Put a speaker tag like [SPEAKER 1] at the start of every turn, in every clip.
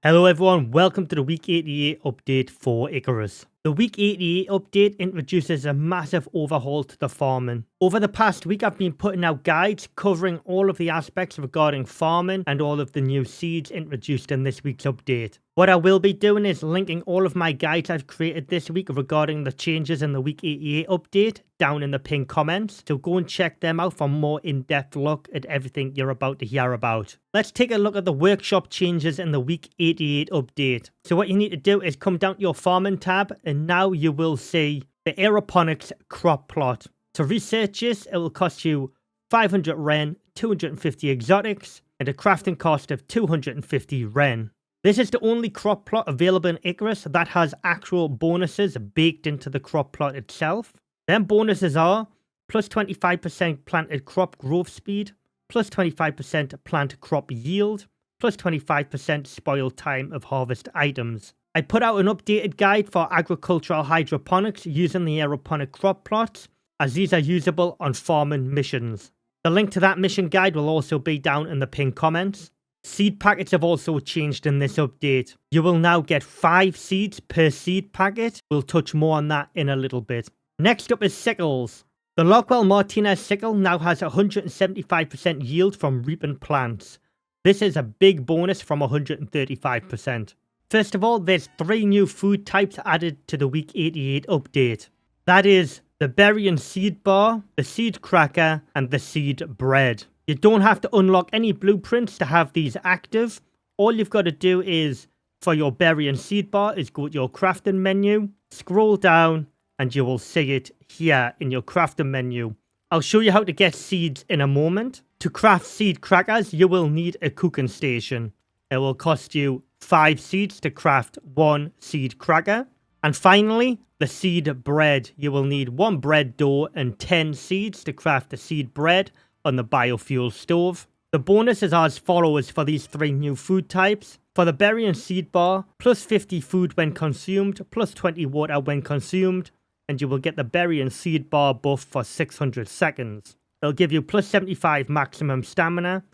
[SPEAKER 1] Hello everyone, welcome to the week 88 update for ICARUS. The week 88 update introduces a massive overhaul to the farming. Over the past week I've been putting out guides covering all of the aspects regarding farming and all of the new seeds introduced in this week's update. What I will be doing is linking all of my guides I've created this week regarding the changes in the week 88 update down in the pinned comments, so go and check them out for more in-depth look at everything you're about to hear about. Let's take a look at the workshop changes in the week 88 update. So what you need to do is come down to your farming tab, and now you will see the aeroponics crop plot. To research this, it will cost you 500 Ren, 250 exotics, and a crafting cost of 250 Ren. This is the only crop plot available in ICARUS that has actual bonuses baked into the crop plot itself. Them bonuses are plus 25% planted crop growth speed, plus 25% plant crop yield, plus 25% spoil time of harvest items. I put out an updated guide for agricultural hydroponics using the aeroponic crop plots, as these are usable on farming missions. The link to that mission guide will also be down in the pinned comments. Seed packets have also changed in this update. You will now get 5 seeds per seed packet. We'll touch more on that in a little bit. Next up is sickles. The Lockwell Martinez sickle now has 175% yield from reaping plants. This is a big bonus from 135%. First of all, there's 3 new food types added to the week 88 update. That is the berry and seed bar, the seed cracker, and the seed bread. You don't have to unlock any blueprints to have these active. All you've got to do is, for your berry and seed bar, is go to your crafting menu, scroll down, and you will see it here in your crafting menu. I'll show you how to get seeds in a moment. To craft seed crackers, you will need a cooking station. It will cost you 5 seeds to craft 1 seed cracker. And finally, the seed bread. You will need 1 bread dough and 10 seeds to craft the seed bread on the biofuel stove. The bonuses are as follows for these 3 new food types. For the berry and seed bar, plus 50 food when consumed, plus 20 water when consumed, and you will get the berry and seed bar buff for 600 seconds. It'll give you plus 75 maximum stamina,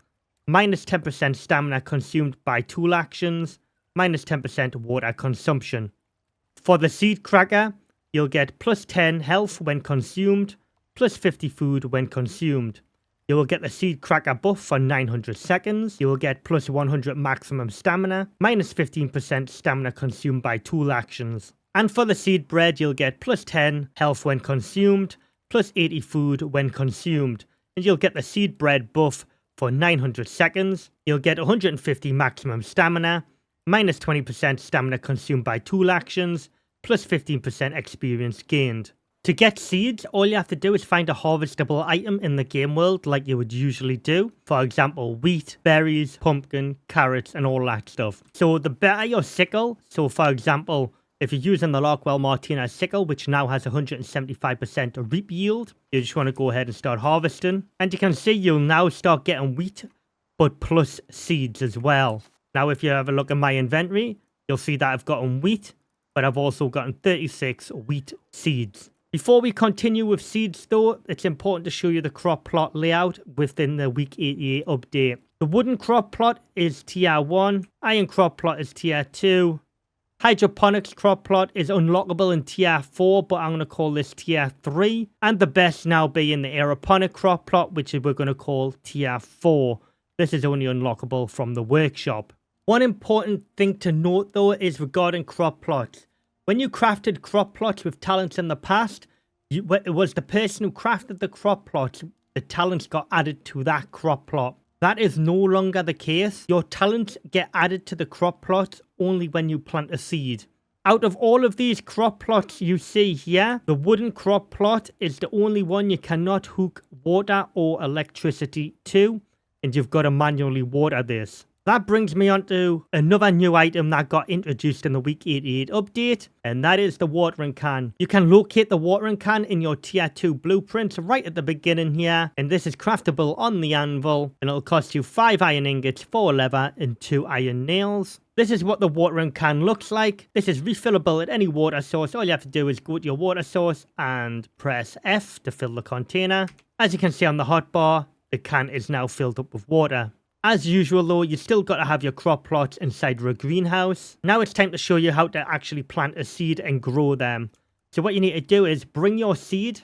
[SPEAKER 1] minus 10% stamina consumed by tool actions, minus 10% water consumption. For the seed cracker, you'll get plus 10 health when consumed, plus 50 food when consumed. You will get the seed cracker buff for 900 seconds. You will get plus 100 maximum stamina, minus 15% stamina consumed by tool actions. And for the seed bread, you'll get plus 10 health when consumed, plus 80 food when consumed. And you'll get the seed bread buff for 900 seconds. You'll get 150 maximum stamina, minus 20% stamina consumed by tool actions, plus 15% experience gained. To get seeds, all you have to do is find a harvestable item in the game world like you would usually do. For example, wheat, berries, pumpkin, carrots, and all that stuff. So the better your sickle, so for example, if you're using the Lockwell Martinez sickle, which now has 175% reap yield, you just want to go ahead and start harvesting. And you can see you'll now start getting wheat, but plus seeds as well. Now if you have a look at my inventory, you'll see that I've gotten wheat, but I've also gotten 36 wheat seeds. Before we continue with seeds though, it's important to show you the crop plot layout within the week 88 update. The wooden crop plot is tier 1, iron crop plot is tier 2, hydroponics crop plot is unlockable in tier 4, but I'm going to call this tier 3, and the best now being the aeroponic crop plot, which we're going to call tier 4. This is only unlockable from the workshop. One important thing to note though is regarding crop plots. When you crafted crop plots with talents in the past, it was the person who crafted the crop plots, the talents got added to that crop plot. That is no longer the case. Your talents get added to the crop plot only when you plant a seed. Out of all of these crop plots you see here, the wooden crop plot is the only one you cannot hook water or electricity to, and you've got to manually water this. That brings me on to another new item that got introduced in the week 88 update, and that is the watering can. You can locate the watering can in your tier 2 blueprints right at the beginning here, and this is craftable on the anvil, and it'll cost you 5 iron ingots, 4 leather, and 2 iron nails. This is what the watering can looks like. This is refillable at any water source. All you have to do is go to your water source and press F to fill the container. As you can see on the hotbar, the can is now filled up with water. As usual though, you still got to have your crop plots inside your greenhouse. Now it's time to show you how to actually plant a seed and grow them. So what you need to do is bring your seed.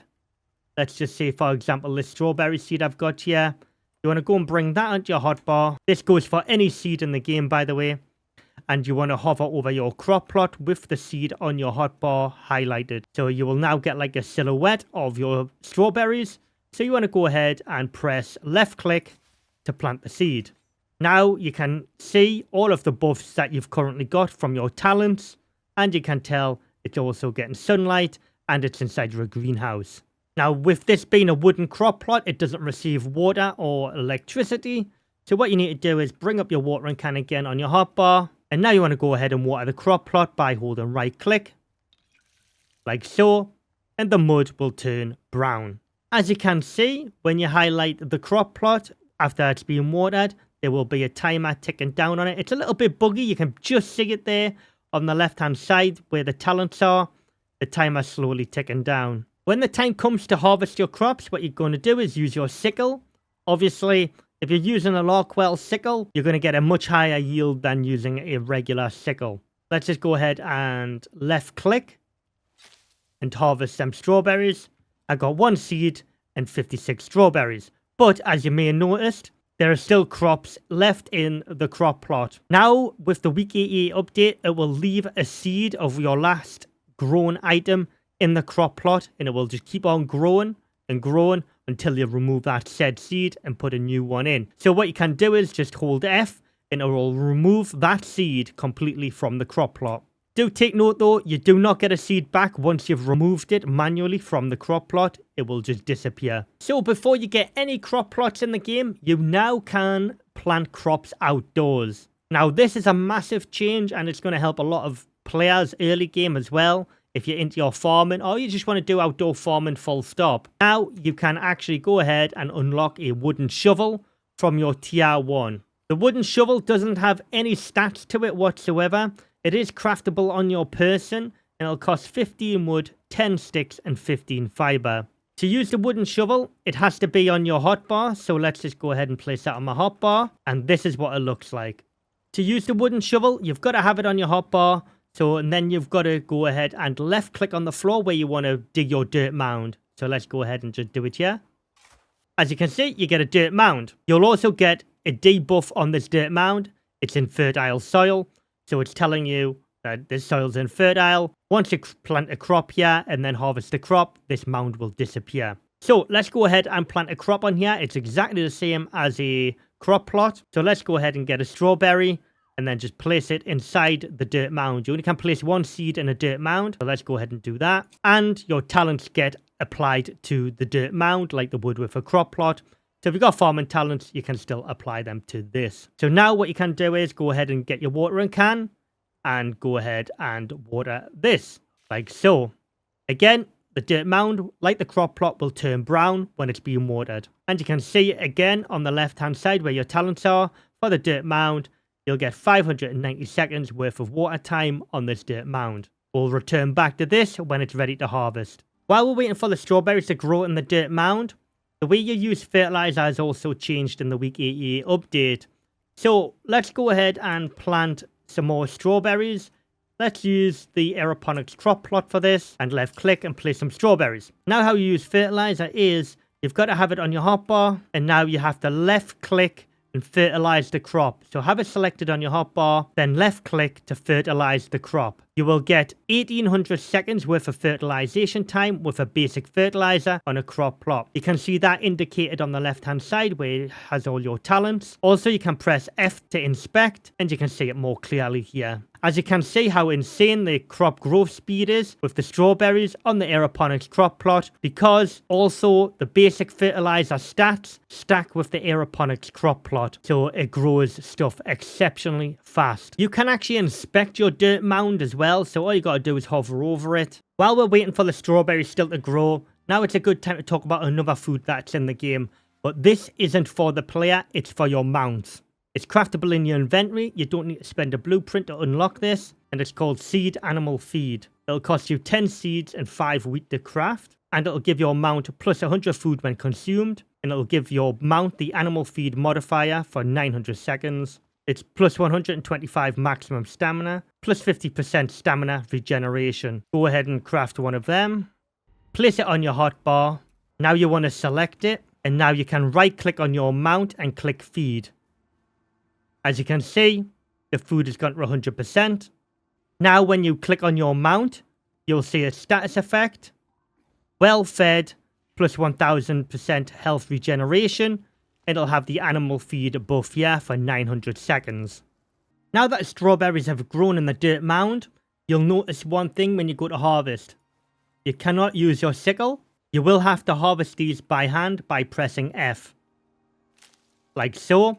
[SPEAKER 1] Let's just say, for example, this strawberry seed I've got here. You want to go and bring that onto your hotbar. This goes for any seed in the game, by the way. And you want to hover over your crop plot with the seed on your hotbar highlighted. So you will now get like a silhouette of your strawberries. So you want to go ahead and press left click to plant the seed. Now you can see all of the buffs that you've currently got from your talents. And you can tell it's also getting sunlight and it's inside your greenhouse. Now, with this being a wooden crop plot, it doesn't receive water or electricity. So what you need to do is bring up your watering can again on your hotbar. And now you want to go ahead and water the crop plot by holding right click. Like so. And the mud will turn brown. As you can see, when you highlight the crop plot, after it's been watered, there will be a timer ticking down on it. It's a little bit buggy. You can just see it there on the left-hand side where the talents are. The timer slowly ticking down. When the time comes to harvest your crops, what you're going to do is use your sickle. Obviously, if you're using a Larkwell sickle, you're going to get a much higher yield than using a regular sickle. Let's just go ahead and left click and harvest some strawberries. I got 1 seed and 56 strawberries. But as you may have noticed, there are still crops left in the crop plot. Now, with the week 88 update, it will leave a seed of your last grown item in the crop plot, and it will just keep on growing and growing until you remove that said seed and put a new one in. So what you can do is just hold F and it will remove that seed completely from the crop plot. Do take note though, you do not get a seed back once you've removed it manually from the crop plot. It will just disappear. So before you get any crop plots in the game, you now can plant crops outdoors. Now this is a massive change and it's going to help a lot of players early game as well. If you're into your farming or you just want to do outdoor farming full stop. Now you can actually go ahead and unlock a wooden shovel from your tier 1. The wooden shovel doesn't have any stats to it whatsoever. It is craftable on your person and it'll cost 15 wood, 10 sticks and 15 fiber. To use the wooden shovel, it has to be on your hotbar. So let's just go ahead and place that on my hotbar. And this is what it looks like. To use the wooden shovel, you've got to have it on your hotbar. So, and then you've got to go ahead and left click on the floor where you want to dig your dirt mound. So let's go ahead and just do it here. As you can see, you get a dirt mound. You'll also get a debuff on this dirt mound. It's in fertile soil. So it's telling you that this soil's infertile. Once you plant a crop here and then harvest the crop, this mound will disappear. So let's go ahead and plant a crop on here. It's exactly the same as a crop plot. So let's go ahead and get a strawberry. And then just place it inside the dirt mound. You only can place 1 seed in a dirt mound. So let's go ahead and do that. And your talents get applied to the dirt mound like they would with a crop plot. So if you've got farming talents, you can still apply them to this. So now what you can do is go ahead and get your watering can. And go ahead and water this. Like so. Again, the dirt mound, like the crop plot, will turn brown when it's being watered. And you can see it again on the left-hand side where your talents are for the dirt mound. You'll get 590 seconds worth of water time on this dirt mound. We'll return back to this when it's ready to harvest. While we're waiting for the strawberries to grow in the dirt mound, the way you use fertilizer has also changed in the week 88 update. So let's go ahead and plant some more strawberries. Let's use the aeroponics crop plot for this and left click and place some strawberries. Now how you use fertilizer is you've got to have it on your hotbar and now you have to left click and fertilize the crop. So have it selected on your hotbar, then left click to fertilize the crop. You will get 1800 seconds worth of fertilization time with a basic fertilizer on a crop plot. You can see that indicated on the left hand side where it has all your talents. Also you can press F to inspect and you can see it more clearly here. As you can see how insane the crop growth speed is with the strawberries on the aeroponics crop plot, because also the basic fertilizer stats stack with the aeroponics crop plot, so it grows stuff exceptionally fast. You can actually inspect your dirt mound as well, so all you gotta do is hover over it. While we're waiting for the strawberries still to grow, now it's a good time to talk about another food that's in the game, but this isn't for the player, it's for your mounts. It's craftable in your inventory. You don't need to spend a blueprint to unlock this. And it's called Seed Animal Feed. It'll cost you 10 seeds and 5 wheat to craft. and it'll give your mount plus 100 food when consumed, and it'll give your mount the animal feed modifier for 900 seconds. It's plus 125 maximum stamina, plus 50% stamina regeneration. Go ahead and craft one of them. Place it on your hotbar. Now you want to select it, and now you can right click on your mount and click feed. As you can see, the food has gone to 100%. Now when you click on your mount, you'll see a status effect. Well fed, plus 1000% health regeneration. It'll have the animal feed buff here for 900 seconds. Now that strawberries have grown in the dirt mound, you'll notice one thing when you go to harvest. You cannot use your sickle. You will have to harvest these by hand by pressing F. Like so.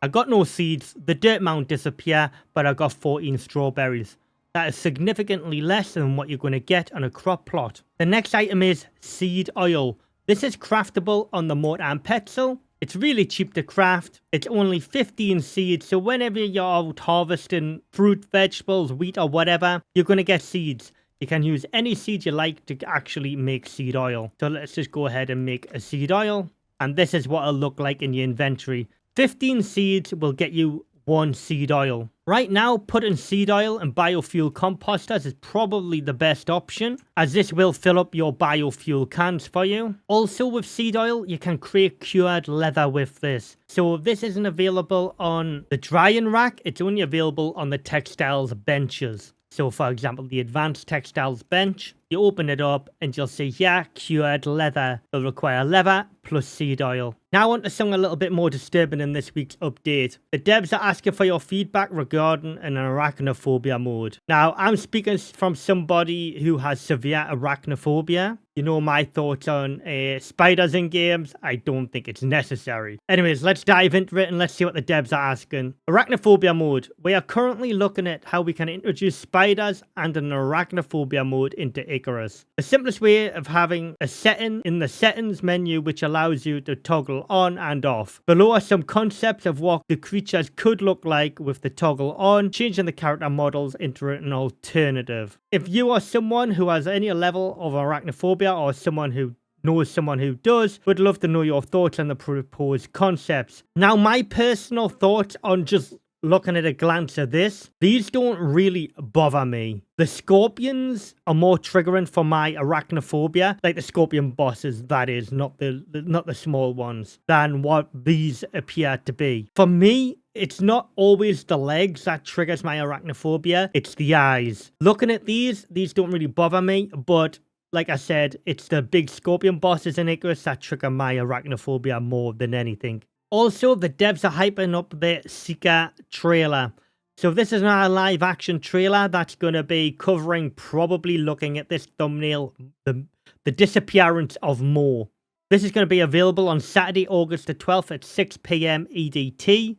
[SPEAKER 1] I got no seeds, the dirt mound disappear, but I got 14 strawberries. That is significantly less than what you're going to get on a crop plot. The next item is seed oil. This is craftable on the Mortar and Pestle. It's really cheap to craft. It's only 15 seeds, so whenever you're out harvesting fruit, vegetables, wheat or whatever, you're going to get seeds. You can use any seed you like to actually make seed oil. So let's just go ahead and make a seed oil. And this is what it'll look like in your inventory. 15 seeds will get you 1 seed oil. Right now, putting seed oil and biofuel composters is probably the best option, as this will fill up your biofuel cans for you. Also with seed oil, you can create cured leather with this. So if this isn't available on the drying rack, it's only available on the textiles benches. So for example, the advanced textiles bench, you open it up and you'll see here, cured leather. It'll require leather plus seed oil. Now on to something a little bit more disturbing in this week's update. The devs are asking for your feedback regarding an arachnophobia mode. Now I'm speaking from somebody who has severe arachnophobia. You know my thoughts on spiders in games. I don't think it's necessary. Anyways, let's dive into it and let's see what the devs are asking. Arachnophobia mode. We are currently looking at how we can introduce spiders and an arachnophobia mode into ICARUS. The simplest way of having a setting in the settings menu which allows you to toggle on and off. Below are some concepts of what the creatures could look like with the toggle on, changing the character models into an alternative. If you are someone who has any level of arachnophobia or someone who knows someone who does, would love to know your thoughts on the proposed concepts. Now, my personal thoughts on just looking at a glance at this, these don't really bother me. The scorpions are more triggering for my arachnophobia, like the scorpion bosses, that is, not the small ones, than what these appear to be. For me, it's not always the legs that triggers my arachnophobia, it's the eyes. Looking at these don't really bother me, but like I said, it's the big scorpion bosses in ICARUS that trigger my arachnophobia more than anything. Also, the devs are hyping up the Seeker trailer. So this is not a live action trailer that's going to be covering, probably looking at this thumbnail, the disappearance of Mo. This is going to be available on Saturday, August the 12th at 6 PM EDT.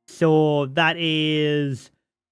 [SPEAKER 1] So that is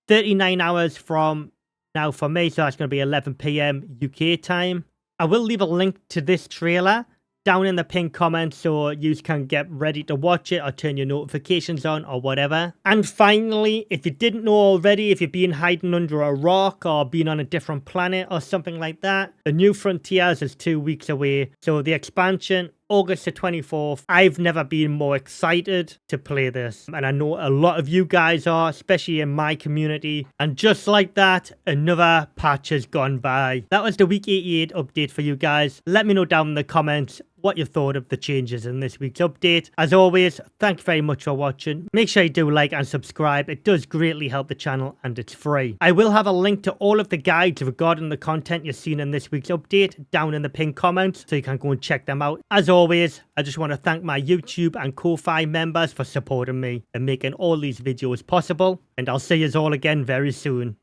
[SPEAKER 1] 39 hours from now for me. So that's going to be 11 PM UK time. I will leave a link to this trailer down in the pinned comments so you can get ready to watch it or turn your notifications on or whatever. And finally, if you didn't know already, if you've been hiding under a rock or been on a different planet or something like that, the New Frontiers is 2 weeks away. So the expansion, August the 24th. I've never been more excited to play this. And I know a lot of you guys are, especially in my community. And just like that, another patch has gone by. That was the week 88 update for you guys. Let me know down in the comments what you thought of the changes in this week's update. As always, thank you very much for watching. Make sure you do like and subscribe. It does greatly help the channel and it's free. I will have a link to all of the guides regarding the content you've seen in this week's update down in the pinned comments so you can go and check them out. As always, I just want to thank my YouTube and Ko-Fi members for supporting me and making all these videos possible. And I'll see you all again very soon.